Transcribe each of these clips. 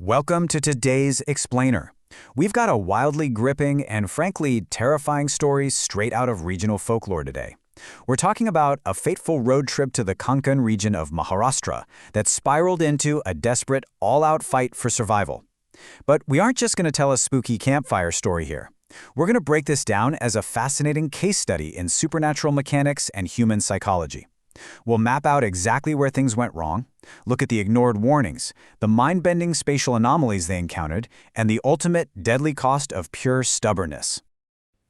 Welcome to today's Explainer. We've got a wildly gripping and frankly terrifying story straight out of regional folklore today. We're talking about a fateful road trip to the Konkan region of Maharashtra that spiraled into a desperate, all-out fight for survival. But we aren't just going to tell a spooky campfire story here. We're going to break this down as a fascinating case study in supernatural mechanics and human psychology. We'll map out exactly where things went wrong, look at the ignored warnings, the mind-bending spatial anomalies they encountered, and the ultimate deadly cost of pure stubbornness.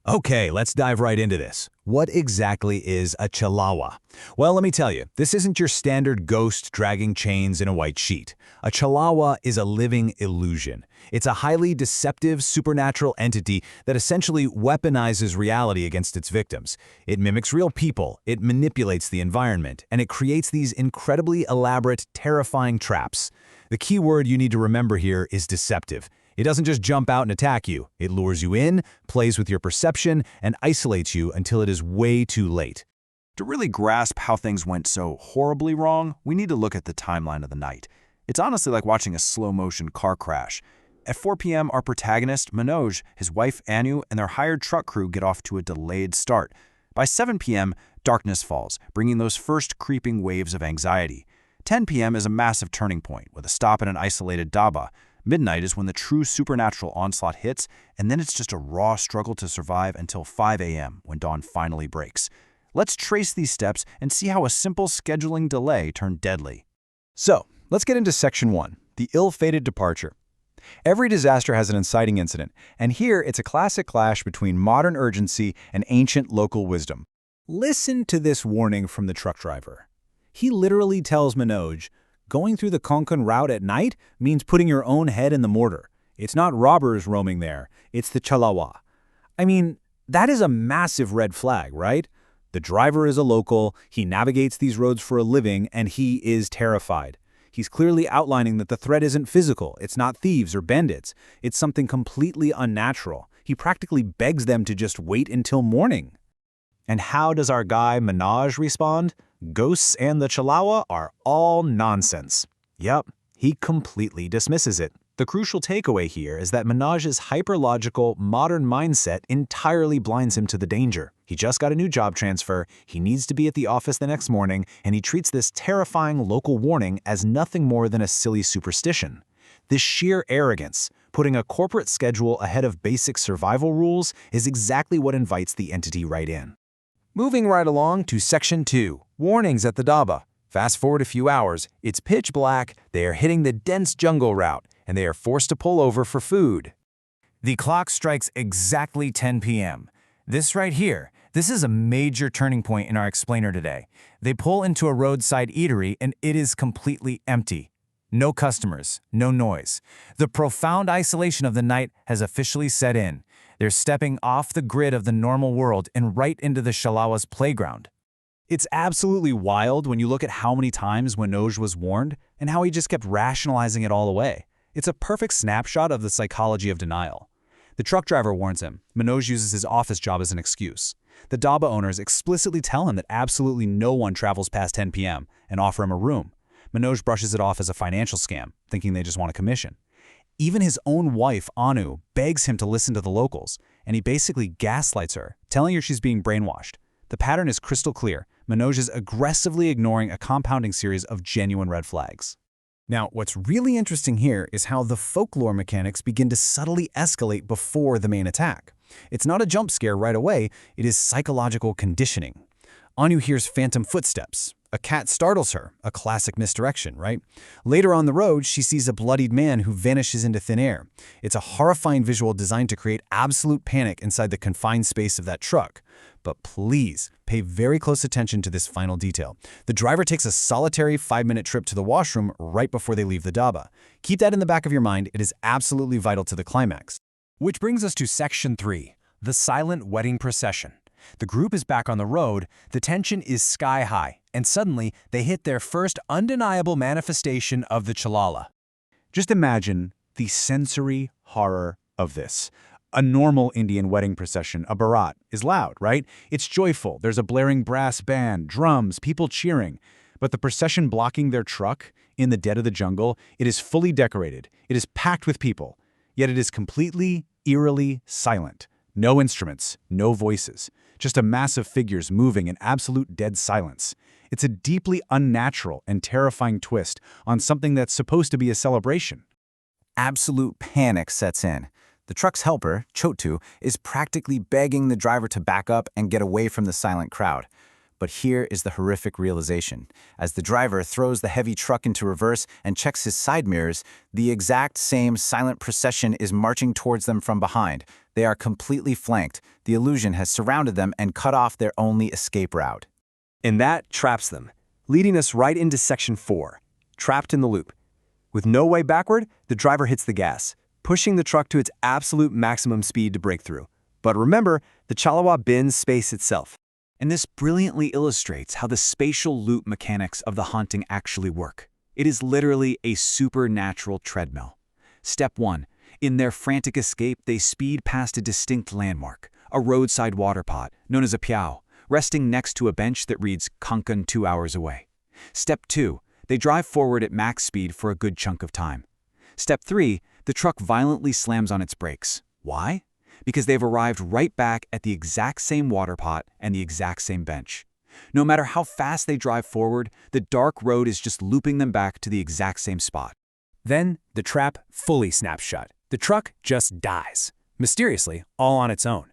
Okay, let's dive right into this. What exactly is a Chalawa? Well, let me tell you, this isn't your standard ghost dragging chains in a white sheet. A Chalawa is a living illusion. It's a highly deceptive supernatural entity that essentially weaponizes reality against its victims. It mimics real people, it manipulates the environment, and it creates these incredibly elaborate, terrifying traps. The key word you need to remember here is deceptive. It doesn't just jump out and attack you. It lures you in, plays with your perception, and isolates you until it is way too late. To really grasp how things went so horribly wrong, we need to look at the timeline of the night. It's honestly like watching a slow-motion car crash. At 4 p.m., our protagonist, Manoj, his wife Anu, and their hired truck crew get off to a delayed start. By 7 p.m., darkness falls, bringing those first creeping waves of anxiety. 10 p.m. is a massive turning point, with a stop at an isolated dhaba. Midnight is when the true supernatural onslaught hits, and then it's just a raw struggle to survive until 5 a.m. when dawn finally breaks. Let's trace these steps and see how a simple scheduling delay turned deadly. So, let's get into Section 1, the ill-fated departure. Every disaster has an inciting incident, and here it's a classic clash between modern urgency and ancient local wisdom. Listen to this warning from the truck driver. He literally tells Manoj, going through the Konkan route at night means putting your own head in the mortar. It's not robbers roaming there, it's the Chalawa. I mean, that is a massive red flag, right? The driver is a local, he navigates these roads for a living, and he is terrified. He's clearly outlining that the threat isn't physical, it's not thieves or bandits, it's something completely unnatural. He practically begs them to just wait until morning. And how does our guy Manoj respond? Ghosts and the Chalawa are all nonsense. Yep, he completely dismisses it. The crucial takeaway here is that Manoj's hyper-logical, modern mindset entirely blinds him to the danger. He just got a new job transfer, he needs to be at the office the next morning, and he treats this terrifying local warning as nothing more than a silly superstition. This sheer arrogance, putting a corporate schedule ahead of basic survival rules, is exactly what invites the entity right in. Moving right along to Section 2, warnings at the dhaba. Fast forward a few hours, it's pitch black, they are hitting the dense jungle route, and they are forced to pull over for food. The clock strikes exactly 10 p.m. This right here, this is a major turning point in our explainer today. They pull into a roadside eatery and it is completely empty. No customers, no noise. The profound isolation of the night has officially set in. They're stepping off the grid of the normal world and right into the Chalawa's playground. It's absolutely wild when you look at how many times Manoj was warned and how he just kept rationalizing it all away. It's a perfect snapshot of the psychology of denial. The truck driver warns him. Manoj uses his office job as an excuse. The dhaba owners explicitly tell him that absolutely no one travels past 10 p.m. and offer him a room. Manoj brushes it off as a financial scam, thinking they just want a commission. Even his own wife, Anu, begs him to listen to the locals, and he basically gaslights her, telling her she's being brainwashed. The pattern is crystal clear. Manoj is aggressively ignoring a compounding series of genuine red flags. Now, what's really interesting here is how the folklore mechanics begin to subtly escalate before the main attack. It's not a jump scare right away, it is psychological conditioning. Anu hears phantom footsteps. A cat startles her, a classic misdirection, right? Later on the road, she sees a bloodied man who vanishes into thin air. It's a horrifying visual designed to create absolute panic inside the confined space of that truck. But please, pay very close attention to this final detail. The driver takes a solitary 5-minute trip to the washroom right before they leave the dhaba. Keep that in the back of your mind, it is absolutely vital to the climax. Which brings us to Section 3, the silent wedding procession. The group is back on the road, the tension is sky high, and suddenly they hit their first undeniable manifestation of the Chalawa. Just imagine the sensory horror of this. A normal Indian wedding procession, a barat, is loud, right? It's joyful, there's a blaring brass band, drums, people cheering. But the procession blocking their truck, In the dead of the jungle, it is fully decorated. It is packed with people. Yet it is completely, eerily silent. No instruments, no voices. Just a mass of figures moving in absolute dead silence. It's a deeply unnatural and terrifying twist on something that's supposed to be a celebration. Absolute panic sets in. The truck's helper, Chotu, is practically begging the driver to back up and get away from the silent crowd. But here is the horrific realization. As the driver throws the heavy truck into reverse and checks his side mirrors, the exact same silent procession is marching towards them from behind. They are completely flanked. The illusion has surrounded them and cut off their only escape route. And that traps them, leading us right into Section 4, trapped in the loop. With no way backward, the driver hits the gas, pushing the truck to its absolute maximum speed to break through. But remember, the Chalawa bends space itself. And this brilliantly illustrates how the spatial loop mechanics of the haunting actually work. It is literally a supernatural treadmill. Step 1. In their frantic escape, they speed past a distinct landmark, a roadside water pot, known as a piao, resting next to a bench that reads Kankan 2 hours away. Step 2. They drive forward at max speed for a good chunk of time. Step 3. The truck violently slams on its brakes. Why? Because they've arrived right back at the exact same water pot and the exact same bench. No matter how fast they drive forward, the dark road is just looping them back to the exact same spot. Then, the trap fully snaps shut. The truck just dies, mysteriously, all on its own.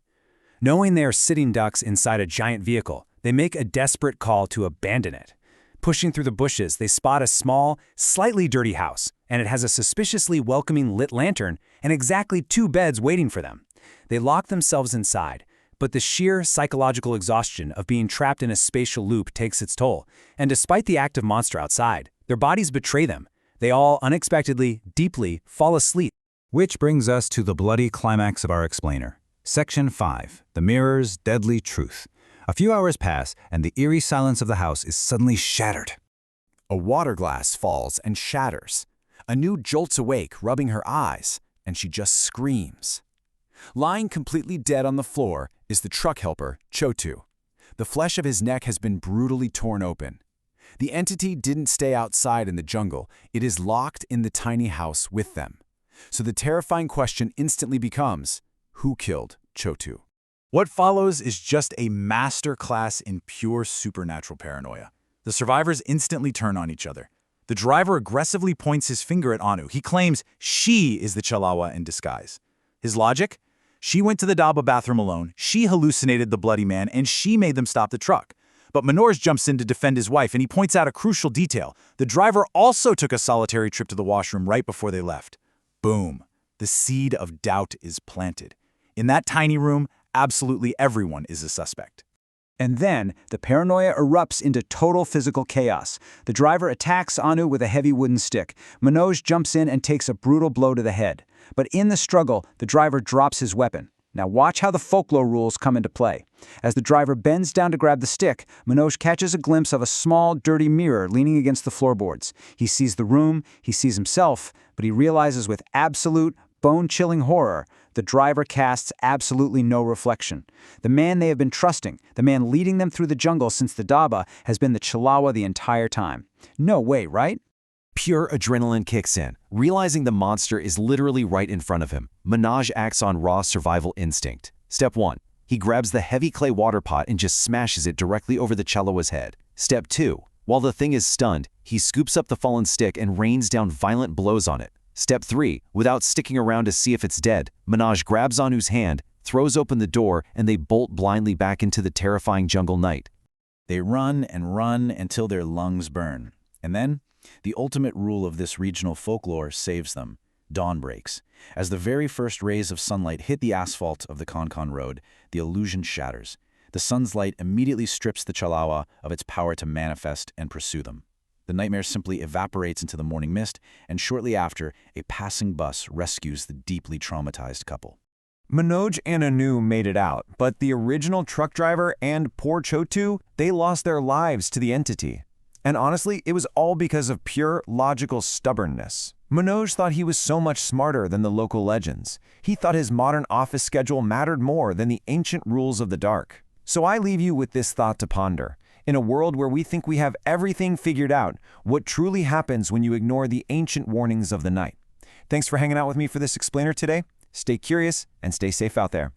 Knowing they are sitting ducks inside a giant vehicle, they make a desperate call to abandon it. Pushing through the bushes, they spot a small, slightly dirty house, and it has a suspiciously welcoming lit lantern and exactly 2 beds waiting for them. They lock themselves inside, but the sheer psychological exhaustion of being trapped in a spatial loop takes its toll, and despite the active monster outside, their bodies betray them. They all unexpectedly, deeply fall asleep. Which brings us to the bloody climax of our explainer. Section 5, The Mirror's Deadly Truth. A few hours pass, and the eerie silence of the house is suddenly shattered. A water glass falls and shatters. Anu jolts awake, rubbing her eyes, and she just screams. Lying completely dead on the floor is the truck helper, Chotu. The flesh of his neck has been brutally torn open. The entity didn't stay outside in the jungle. It is locked in the tiny house with them. So the terrifying question instantly becomes, who killed Chotu? What follows is just a master class in pure supernatural paranoia. The survivors instantly turn on each other. The driver aggressively points his finger at Anu. He claims she is the Chalawa in disguise. His logic? She went to the Daba bathroom alone, she hallucinated the bloody man, and she made them stop the truck. But Manoj jumps in to defend his wife, and he points out a crucial detail. The driver also took a solitary trip to the washroom right before they left. Boom. The seed of doubt is planted. In that tiny room, absolutely everyone is a suspect. And then, the paranoia erupts into total physical chaos. The driver attacks Anu with a heavy wooden stick. Manoj jumps in and takes a brutal blow to the head. But in the struggle, the driver drops his weapon. Now watch how the folklore rules come into play. As the driver bends down to grab the stick, Manoj catches a glimpse of a small, dirty mirror leaning against the floorboards. He sees the room, he sees himself, but he realizes with absolute, bone-chilling horror, the driver casts absolutely no reflection. The man they have been trusting, the man leading them through the jungle since the Daba, has been the Chalawa the entire time. No way, right? Pure adrenaline kicks in. Realizing the monster is literally right in front of him, Manoj acts on raw survival instinct. Step 1. He grabs the heavy clay water pot and just smashes it directly over the Chalawa's head. Step 2. While the thing is stunned, he scoops up the fallen stick and rains down violent blows on it. Step 3. Without sticking around to see if it's dead, Manoj grabs Anu's hand, throws open the door, and they bolt blindly back into the terrifying jungle night. They run and run until their lungs burn. And then, the ultimate rule of this regional folklore saves them. Dawn breaks. As the very first rays of sunlight hit the asphalt of the Kankan road, the illusion shatters. The sun's light immediately strips the Chalawa of its power to manifest and pursue them. The nightmare simply evaporates into the morning mist, and shortly after, a passing bus rescues the deeply traumatized couple. Manoj and Anu made it out, but the original truck driver and poor Chotu, they lost their lives to the entity. And honestly, it was all because of pure logical stubbornness. Manoj thought he was so much smarter than the local legends. He thought his modern office schedule mattered more than the ancient rules of the dark. So I leave you with this thought to ponder. In a world where we think we have everything figured out, what truly happens when you ignore the ancient warnings of the night? Thanks for hanging out with me for this explainer today. Stay curious and stay safe out there.